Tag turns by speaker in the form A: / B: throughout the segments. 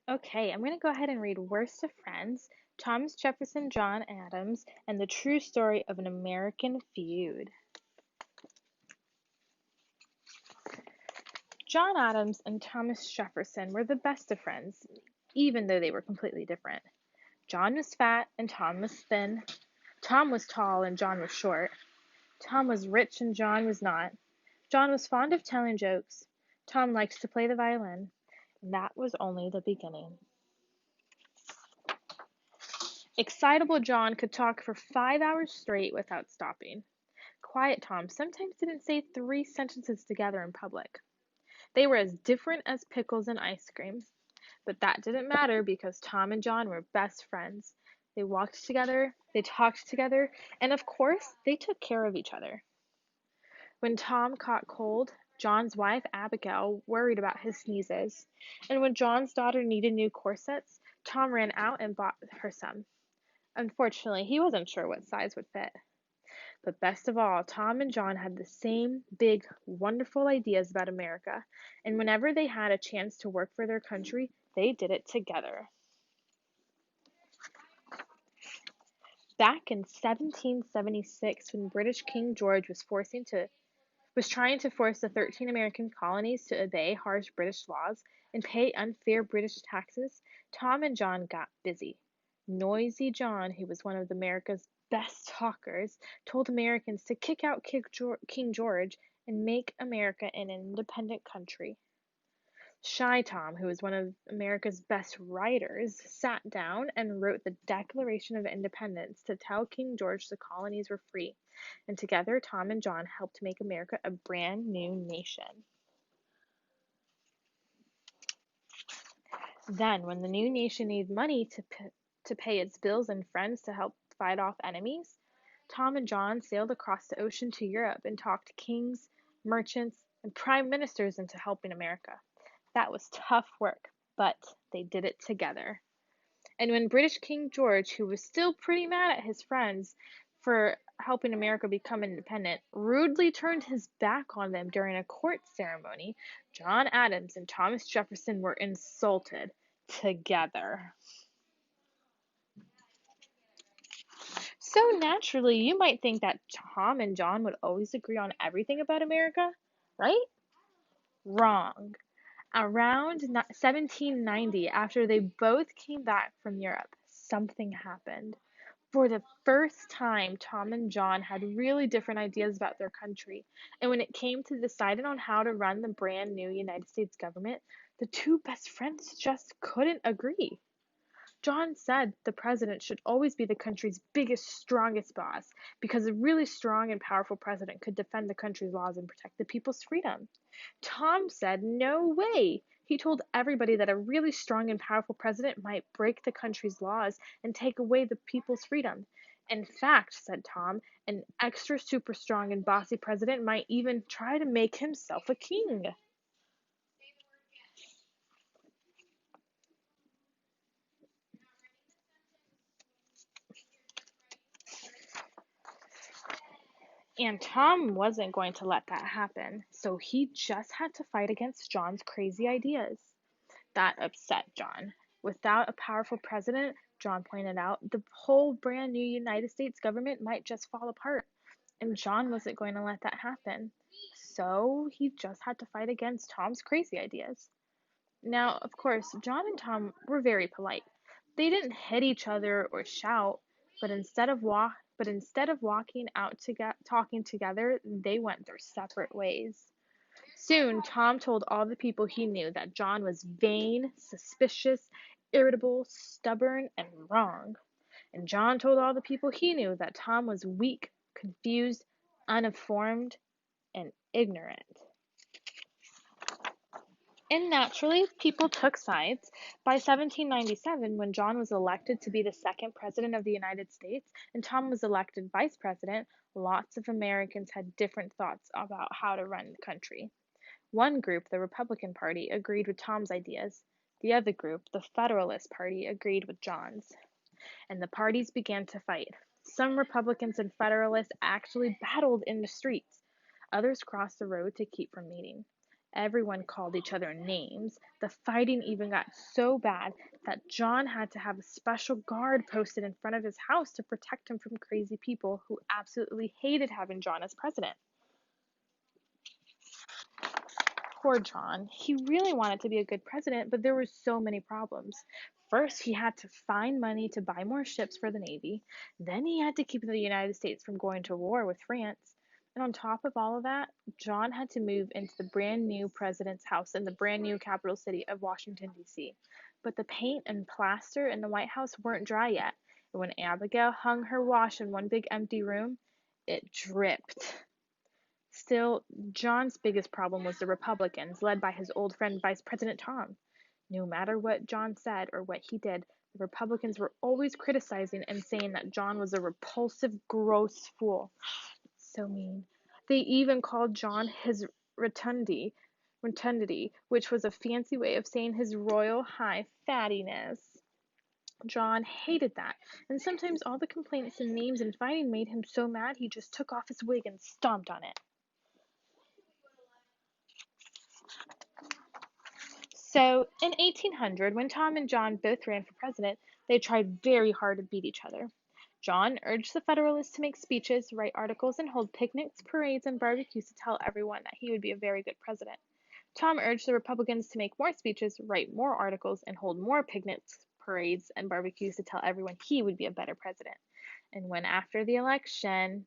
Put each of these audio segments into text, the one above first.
A: Okay, I'm going to go ahead and read Worst of Friends, Thomas Jefferson, John Adams, and the True Story of an American Feud. John Adams and Thomas Jefferson were the best of friends, even though they were completely different. John was fat and Tom was thin. Tom was tall and John was short. Tom was rich and John was not. John was fond of telling jokes. Tom liked to play the violin. And that was only the beginning. Excitable John could talk for 5 hours straight without stopping. Quiet Tom sometimes didn't say 3 sentences together in public. They were as different as pickles and ice cream. But that didn't matter because Tom and John were best friends. They walked together, they talked together, and of course, they took care of each other. When Tom caught cold, John's wife Abigail worried about his sneezes. And when John's daughter needed new corsets, Tom ran out and bought her some. Unfortunately, he wasn't sure what size would fit. But best of all, Tom and John had the same big, wonderful ideas about America, and whenever they had a chance to work for their country, they did it together. Back in 1776, when British King George was trying to force the 13 American colonies to obey harsh British laws and pay unfair British taxes, Tom and John got busy. Noisy John, who was one of America's best talkers, told Americans to kick out King George and make America an independent country. Shy Tom, who was one of America's best writers, sat down and wrote the Declaration of Independence to tell King George the colonies were free, and together Tom and John helped make America a brand new nation. Then, when the new nation needed money to pay its bills and friends to help fight off enemies, Tom and John sailed across the ocean to Europe and talked kings, merchants, and prime ministers into helping America. That was tough work, but they did it together. And when British King George, who was still pretty mad at his friends for helping America become independent, rudely turned his back on them during a court ceremony, John Adams and Thomas Jefferson were insulted together. So naturally, you might think that Tom and John would always agree on everything about America, right? Wrong. Around 1790, after they both came back from Europe, something happened. For the first time, Tom and John had really different ideas about their country, and when it came to deciding on how to run the brand new United States government, the two best friends just couldn't agree. John said the president should always be the country's biggest, strongest boss because a really strong and powerful president could defend the country's laws and protect the people's freedom. Tom said, no way. He told everybody that a really strong and powerful president might break the country's laws and take away the people's freedom. In fact, said Tom, an extra super strong and bossy president might even try to make himself a king. And Tom wasn't going to let that happen, so he just had to fight against John's crazy ideas. That upset John. Without a powerful president, John pointed out, the whole brand new United States government might just fall apart. And John wasn't going to let that happen. So he just had to fight against Tom's crazy ideas. Now, of course, John and Tom were very polite. They didn't hit each other or shout, but instead of walking out to talking together, they went their separate ways. Soon, Tom told all the people he knew that John was vain, suspicious, irritable, stubborn, and wrong. And John told all the people he knew that Tom was weak, confused, uninformed, and ignorant. And naturally, people took sides. By 1797, when John was elected to be the second president of the United States and Tom was elected vice president, lots of Americans had different thoughts about how to run the country. One group, the Republican Party, agreed with Tom's ideas. The other group, the Federalist Party, agreed with John's. And the parties began to fight. Some Republicans and Federalists actually battled in the streets. Others crossed the road to keep from meeting. Everyone called each other names. The fighting even got so bad that John had to have a special guard posted in front of his house to protect him from crazy people who absolutely hated having John as president. Poor John. He really wanted to be a good president, but there were so many problems. First, he had to find money to buy more ships for the Navy. Then he had to keep the United States from going to war with France. And on top of all of that, John had to move into the brand new president's house in the brand new capital city of Washington, D.C. But the paint and plaster in the White House weren't dry yet. And when Abigail hung her wash in one big empty room, it dripped. Still, John's biggest problem was the Republicans, led by his old friend Vice President Tom. No matter what John said or what he did, the Republicans were always criticizing and saying that John was a repulsive, gross fool. So mean. They even called John his rotundity, which was a fancy way of saying his royal high fattiness. John hated that, and sometimes all the complaints and names and fighting made him so mad he just took off his wig and stomped on it. So, in 1800, when Tom and John both ran for president, they tried very hard to beat each other. John urged the Federalists to make speeches, write articles, and hold picnics, parades, and barbecues to tell everyone that he would be a very good president. Tom urged the Republicans to make more speeches, write more articles, and hold more picnics, parades, and barbecues to tell everyone he would be a better president. And when after the election,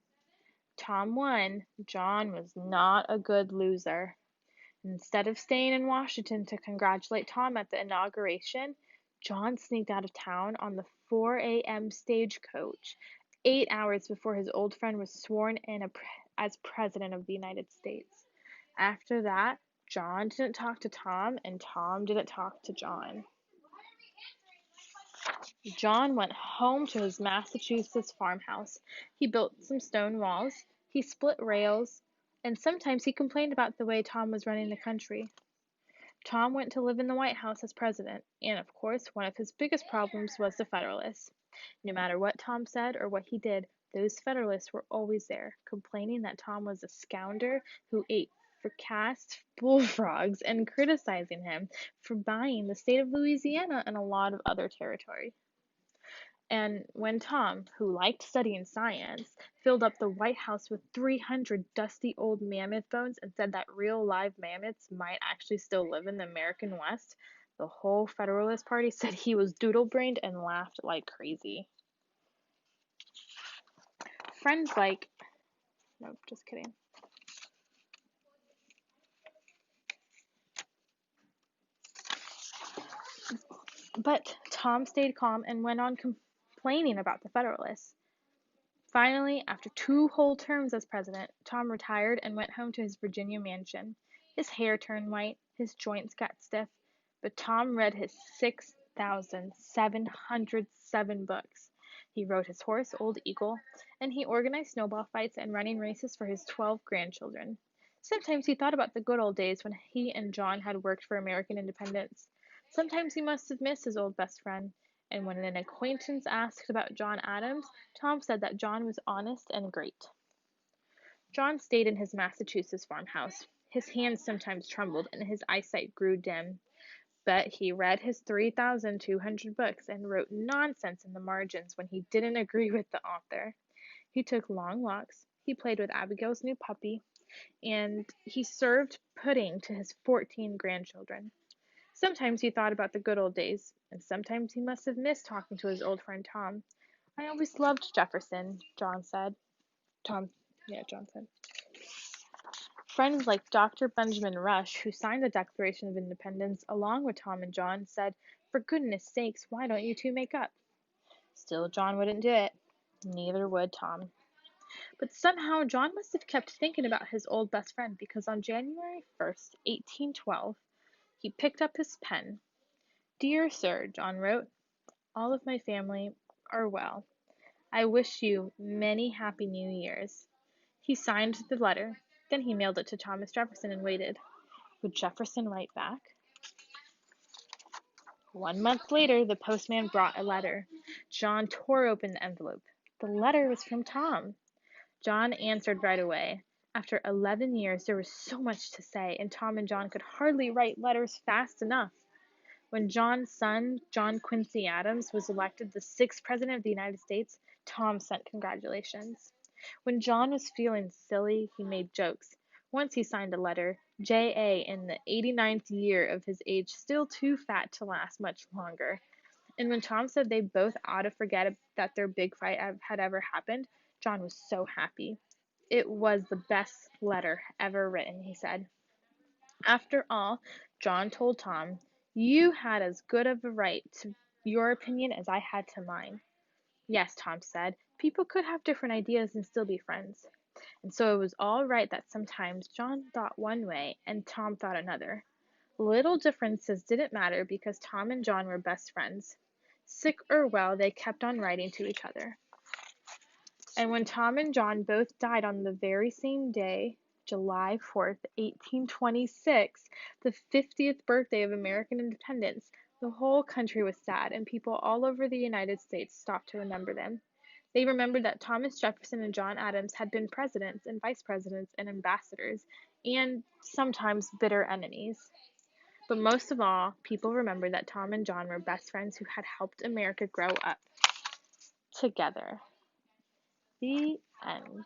A: Tom won, John was not a good loser. Instead of staying in Washington to congratulate Tom at the inauguration, John sneaked out of town on the 4 a.m. stagecoach, 8 hours before his old friend was sworn in as President of the United States. After that, John didn't talk to Tom, and Tom didn't talk to John. John went home to his Massachusetts farmhouse. He built some stone walls, he split rails, and sometimes he complained about the way Tom was running the country. Tom went to live in the White House as president, and of course, one of his biggest problems was the Federalists. No matter what Tom said or what he did, those Federalists were always there, complaining that Tom was a scoundrel who ate fricasseed bullfrogs and criticizing him for buying the state of Louisiana and a lot of other territory. And when Tom, who liked studying science, filled up the White House with 300 dusty old mammoth bones and said that real live mammoths might actually still live in the American West, the whole Federalist Party said he was doodle-brained and laughed like crazy. Friends like... No, just kidding. But Tom stayed calm and went on complaining about the Federalists. Finally, after 2 whole terms as president, Tom retired and went home to his Virginia mansion. His hair turned white, his joints got stiff, but Tom read his 6,707 books. He rode his horse, Old Eagle, and he organized snowball fights and running races for his 12 grandchildren. Sometimes he thought about the good old days when he and John had worked for American independence. Sometimes he must have missed his old best friend. And when an acquaintance asked about John Adams, Tom said that John was honest and great. John stayed in his Massachusetts farmhouse. His hands sometimes trembled and his eyesight grew dim. But he read his 3,200 books and wrote nonsense in the margins when he didn't agree with the author. He took long walks, he played with Abigail's new puppy, and he served pudding to his 14 grandchildren. Sometimes he thought about the good old days, and sometimes he must have missed talking to his old friend Tom. I always loved Jefferson, John said. John said. Friends like Dr. Benjamin Rush, who signed the Declaration of Independence along with Tom and John, said, "For goodness sakes, why don't you two make up?" Still, John wouldn't do it. Neither would Tom. But somehow John must have kept thinking about his old best friend, because on January 1st, 1812, he picked up his pen. "Dear Sir," John wrote, "all of my family are well. I wish you many happy New Years." He signed the letter, then he mailed it to Thomas Jefferson and waited. Would Jefferson write back? 1 month later, the postman brought a letter. John tore open the envelope. The letter was from Tom. John answered right away. After 11 years, there was so much to say, and Tom and John could hardly write letters fast enough. When John's son, John Quincy Adams, was elected the 6th President of the United States, Tom sent congratulations. When John was feeling silly, he made jokes. Once he signed a letter, J.A. in the 89th year of his age, still too fat to last much longer. And when Tom said they both ought to forget that their big fight had ever happened, John was so happy. It was the best letter ever written, he said. After all, John told Tom, you had as good of a right to your opinion as I had to mine. Yes, Tom said, people could have different ideas and still be friends. And so it was all right that sometimes John thought one way and Tom thought another. Little differences didn't matter because Tom and John were best friends. Sick or well, they kept on writing to each other. And when Tom and John both died on the very same day, July 4th, 1826, the 50th birthday of American independence, the whole country was sad, and people all over the United States stopped to remember them. They remembered that Thomas Jefferson and John Adams had been presidents and vice presidents and ambassadors, and sometimes bitter enemies. But most of all, people remembered that Tom and John were best friends who had helped America grow up together. The end.